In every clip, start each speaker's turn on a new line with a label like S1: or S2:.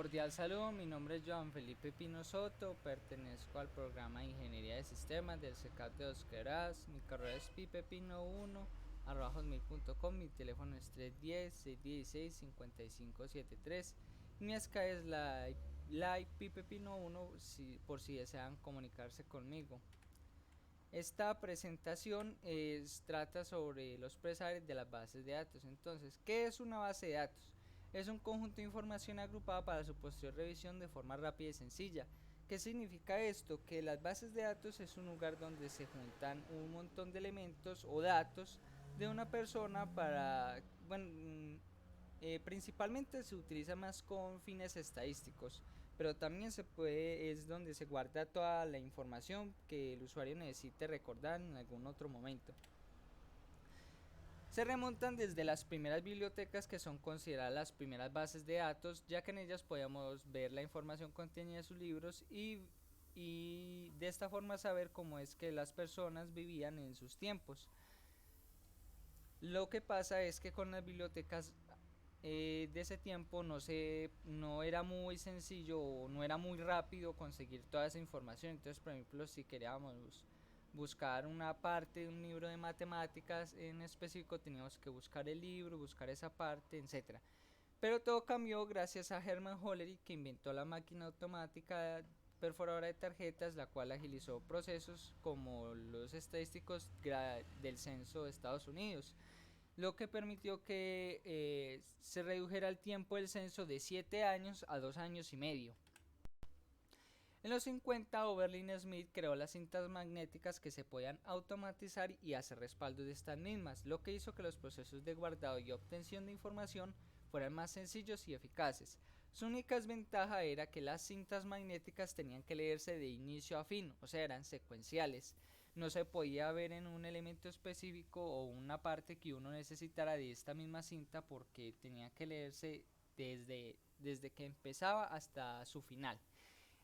S1: cordial saludo, mi nombre es Joan Felipe Pino Soto, pertenezco al programa de Ingeniería de Sistemas del CECAT de Dos Quebradas, mi carrera es pipepino1 @hotmail.com, mi teléfono es 310-616-5573 y mi SK es la pipepino1 por si desean comunicarse conmigo. Esta presentación trata sobre los presales de las bases de datos. Entonces, ¿qué es una base de datos? Es un conjunto de información agrupada para su posterior revisión de forma rápida y sencilla. ¿Qué significa esto? Que las bases de datos es un lugar donde se juntan un montón de elementos o datos de una persona para, principalmente se utiliza más con fines estadísticos, pero también es donde se guarda toda la información que el usuario necesite recordar en algún otro momento. Se remontan desde las primeras bibliotecas, que son consideradas las primeras bases de datos, ya que en ellas podíamos ver la información contenida en sus libros y de esta forma saber cómo es que las personas vivían en sus tiempos. Lo que pasa es que con las bibliotecas de ese tiempo no era muy sencillo o no era muy rápido conseguir toda esa información. Entonces, por ejemplo, si queríamos buscar una parte de un libro de matemáticas en específico, teníamos que buscar el libro, buscar esa parte, etcétera. Pero todo cambió gracias a Hermann Hollerith, que inventó la máquina automática perforadora de tarjetas, la cual agilizó procesos como los estadísticos del censo de Estados Unidos, lo que permitió que se redujera el tiempo del censo de 7 años a 2 años y medio. En los 50, Oberlin Smith creó las cintas magnéticas que se podían automatizar y hacer respaldo de estas mismas, lo que hizo que los procesos de guardado y obtención de información fueran más sencillos y eficaces. Su única desventaja era que las cintas magnéticas tenían que leerse de inicio a fin, o sea, eran secuenciales. No se podía ver en un elemento específico o una parte que uno necesitara de esta misma cinta, porque tenía que leerse desde que empezaba hasta su final.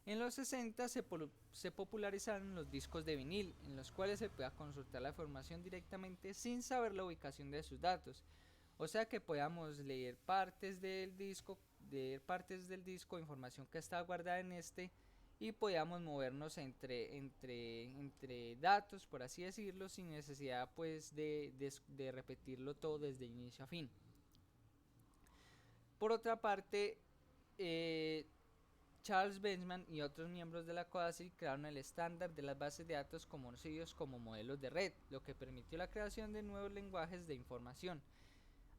S1: En los 60 se popularizaron los discos de vinil, en los cuales se podía consultar la información directamente sin saber la ubicación de sus datos. O sea que podíamos partes del disco, información que estaba guardada en este, y podíamos movernos entre datos, por así decirlo, sin necesidad pues de repetirlo todo desde inicio a fin. Por otra parte, Charles Benjamin y otros miembros de la CODASI crearon el estándar de las bases de datos conocidos como modelos de red, lo que permitió la creación de nuevos lenguajes de información.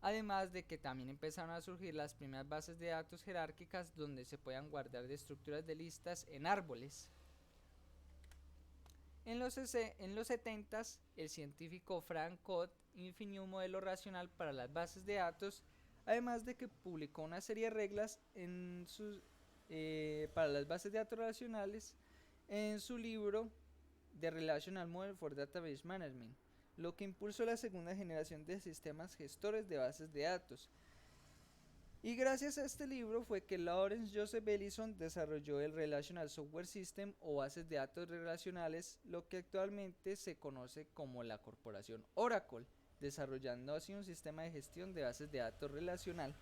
S1: Además de que también empezaron a surgir las primeras bases de datos jerárquicas, donde se podían guardar de estructuras de listas en árboles. En los 70, el científico Frank Codd definió un modelo racional para las bases de datos, además de que publicó una serie de reglas para las bases de datos relacionales en su libro The Relational Model for Database Management, lo que impulsó la segunda generación de sistemas gestores de bases de datos. Y gracias a este libro fue que Lawrence Joseph Ellison desarrolló el Relational Software System o bases de datos relacionales, lo que actualmente se conoce como la corporación Oracle, desarrollando así un sistema de gestión de bases de datos relacional.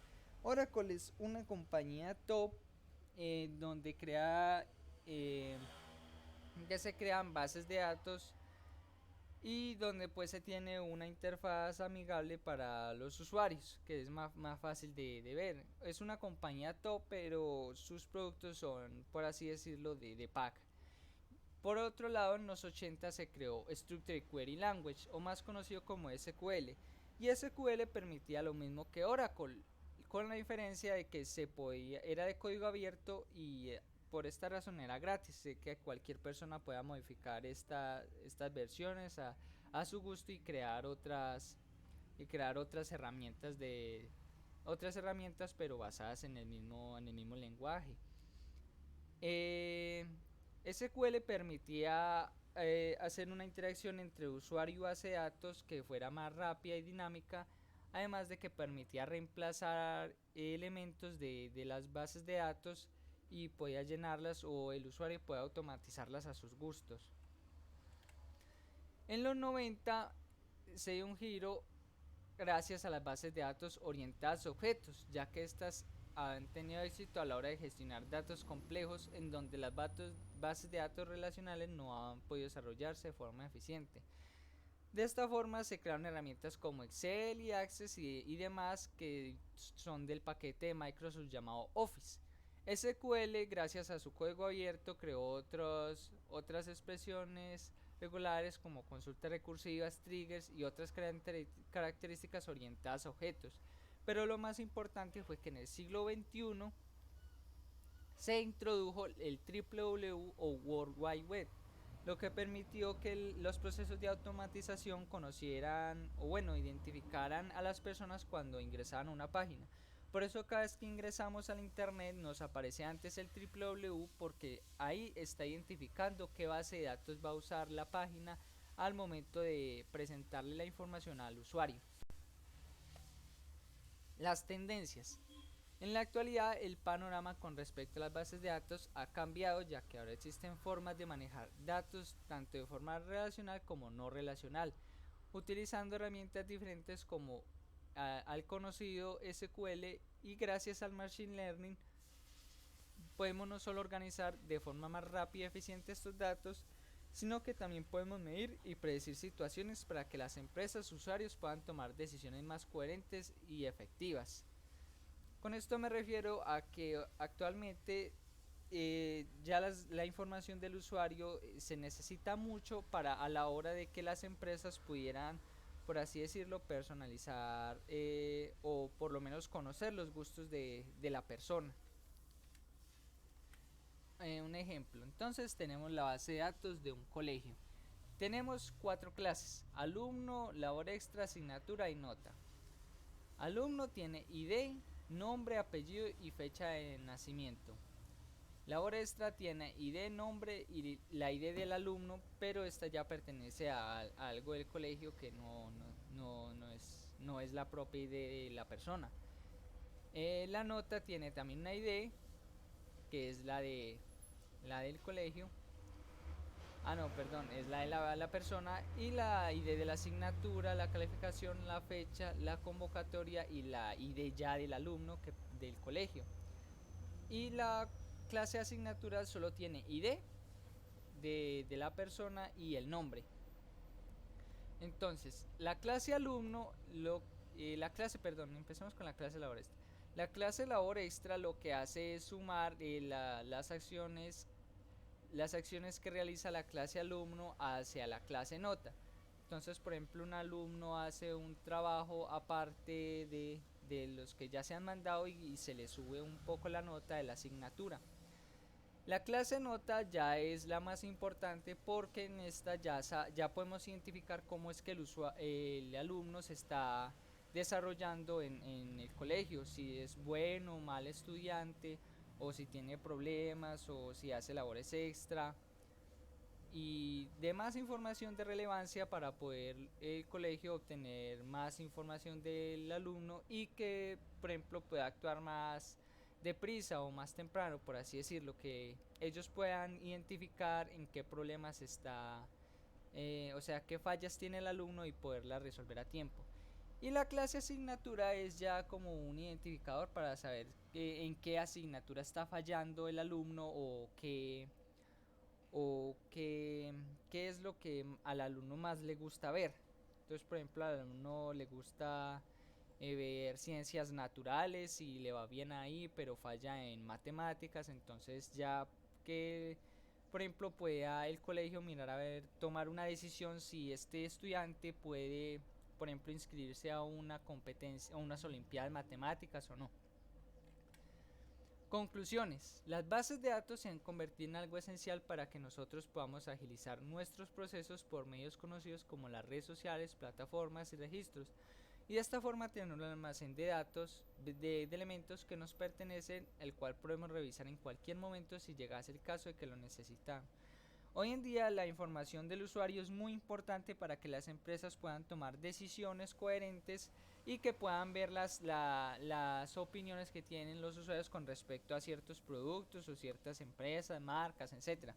S1: Oracle es una compañía top donde ya se crean bases de datos y donde pues se tiene una interfaz amigable para los usuarios, que es más fácil de ver. Es una compañía top, pero sus productos son, por así decirlo, de pack. Por otro lado, en los 80 se creó Structured Query Language, o más conocido como SQL, y SQL permitía lo mismo que Oracle, con la diferencia de que era de código abierto y por esta razón era gratis, de que cualquier persona pueda modificar estas versiones a su gusto y crear otras herramientas, pero basadas en el mismo lenguaje. SQL permitía hacer una interacción entre usuario y base de datos que fuera más rápida y dinámica, además de que permitía reemplazar elementos de las bases de datos y podía llenarlas, o el usuario puede automatizarlas a sus gustos. En los 90 se dio un giro gracias a las bases de datos orientadas a objetos, ya que estas han tenido éxito a la hora de gestionar datos complejos en donde las bases de datos relacionales no han podido desarrollarse de forma eficiente. De esta forma se crearon herramientas como Excel y Access y demás que son del paquete de Microsoft llamado Office. SQL, gracias a su código abierto, creó otras expresiones regulares como consultas recursivas, triggers y otras características orientadas a objetos. Pero lo más importante fue que en el siglo XXI se introdujo el WWW o World Wide Web, lo que permitió que los procesos de automatización conocieran o bueno, identificaran a las personas cuando ingresaban a una página. Por eso cada vez que ingresamos al internet nos aparece antes el www porque ahí está identificando qué base de datos va a usar la página al momento de presentarle la información al usuario. Las tendencias. En la actualidad el panorama con respecto a las bases de datos ha cambiado, ya que ahora existen formas de manejar datos tanto de forma relacional como no relacional, utilizando herramientas diferentes como al conocido SQL, y gracias al Machine Learning podemos no solo organizar de forma más rápida y eficiente estos datos, sino que también podemos medir y predecir situaciones para que las empresas usuarios puedan tomar decisiones más coherentes y efectivas. Con esto me refiero a que actualmente ya la información del usuario se necesita mucho para a la hora de que las empresas pudieran, por así decirlo, personalizar o por lo menos conocer los gustos de la persona. Un ejemplo, entonces tenemos la base de datos de un colegio. Tenemos 4 clases: alumno, labor extra, asignatura y nota. Alumno tiene ID, nombre, apellido y fecha de nacimiento. Labor extra tiene ID, nombre y la ID del alumno, pero esta ya pertenece a algo del colegio que no es la propia ID de la persona. La nota tiene también una ID, que es la del colegio. No, perdón, es la de la persona, y la ID de la asignatura, la calificación, la fecha, la convocatoria y la ID ya del alumno del colegio. Y la clase de asignatura solo tiene ID de la persona y el nombre. Entonces, la clase alumno, empecemos con la clase labor extra. La clase labor extra lo que hace es sumar las acciones que realiza la clase alumno hacia la clase nota. Entonces, por ejemplo, un alumno hace un trabajo aparte de los que ya se han mandado y se le sube un poco la nota de la asignatura. La clase nota ya es la más importante porque en esta ya podemos identificar cómo es que el alumno se está desarrollando en el colegio, si es bueno o mal estudiante, o si tiene problemas, o si hace labores extra y demás información de relevancia para poder el colegio obtener más información del alumno y que, por ejemplo, pueda actuar más deprisa o más temprano, por así decirlo, que ellos puedan identificar en qué problemas está, o sea, qué fallas tiene el alumno y poderlas resolver a tiempo. Y la clase asignatura es ya como un identificador para saber en qué asignatura está fallando el alumno o qué es lo que al alumno más le gusta ver. Entonces, por ejemplo, al alumno le gusta ver ciencias naturales y le va bien ahí, pero falla en matemáticas. Entonces ya que, por ejemplo, pueda el colegio mirar a ver, tomar una decisión si este estudiante puede, por ejemplo, inscribirse a una competencia, a unas olimpiadas matemáticas o no. Conclusiones. Las bases de datos se han convertido en algo esencial para que nosotros podamos agilizar nuestros procesos por medios conocidos como las redes sociales, plataformas y registros. Y de esta forma tenemos un almacén de datos, de elementos que nos pertenecen, el cual podemos revisar en cualquier momento si llegase el caso de que lo necesitamos. Hoy en día la información del usuario es muy importante para que las empresas puedan tomar decisiones coherentes y que puedan ver las opiniones que tienen los usuarios con respecto a ciertos productos o ciertas empresas, marcas, etcétera,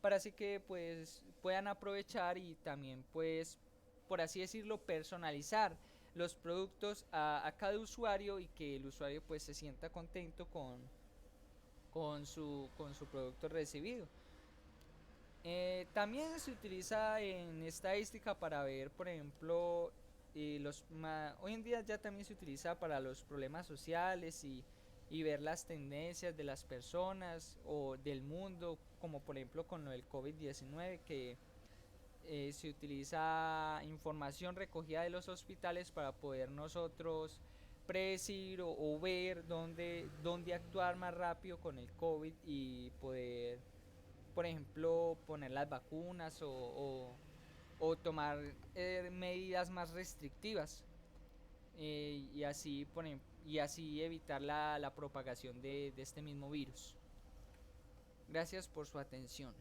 S1: para así que pues puedan aprovechar y también pues, por así decirlo, personalizar los productos a cada usuario, y que el usuario pues se sienta contento con su producto recibido. También se utiliza en estadística para ver, por ejemplo, hoy en día ya también se utiliza para los problemas sociales, y ver las tendencias de las personas o del mundo, como por ejemplo con lo del COVID-19, que se utiliza información recogida de los hospitales para poder nosotros predecir o ver dónde actuar más rápido con el COVID, y poder, por ejemplo, poner las vacunas o tomar medidas más restrictivas, y así evitar la propagación de este mismo virus. Gracias por su atención.